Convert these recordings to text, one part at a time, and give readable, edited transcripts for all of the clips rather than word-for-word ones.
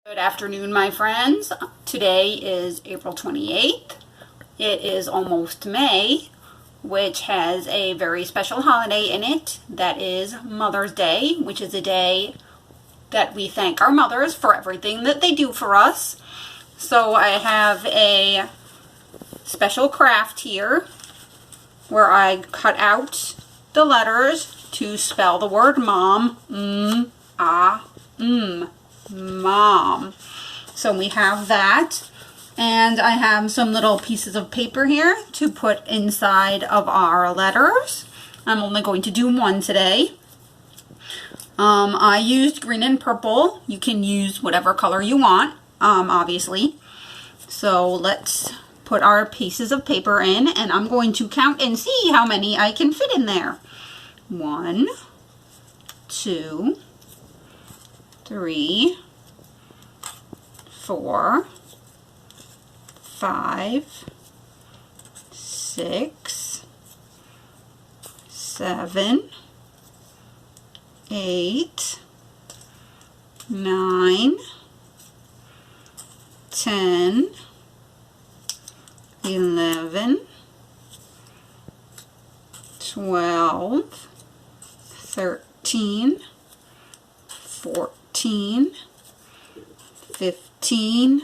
Good afternoon, my friends. Today is April 28th. It is almost May, which has a very special holiday in it. That is Mother's Day, which is a day that we thank our mothers for everything that they do for us. So I have a special craft here where I cut out the letters to spell the word mom. Mom. So we have that, and I have some little pieces of paper here to put inside of our letters. I'm only going to do one today. I used green and purple. You can use whatever color you want, obviously. So let's put our pieces of paper in, and I'm going to count and see how many I can fit in there. 1, 2, 3, 4, 5, 6, 7, 8, 9, 10, 11, 12, 13, 14, 15,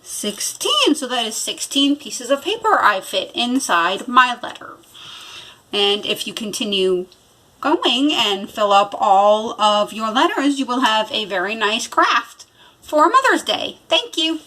16. So that is 16 pieces of paper I fit inside my letter. And if you continue going and fill up all of your letters, you will have a very nice craft for Mother's Day. Thank you.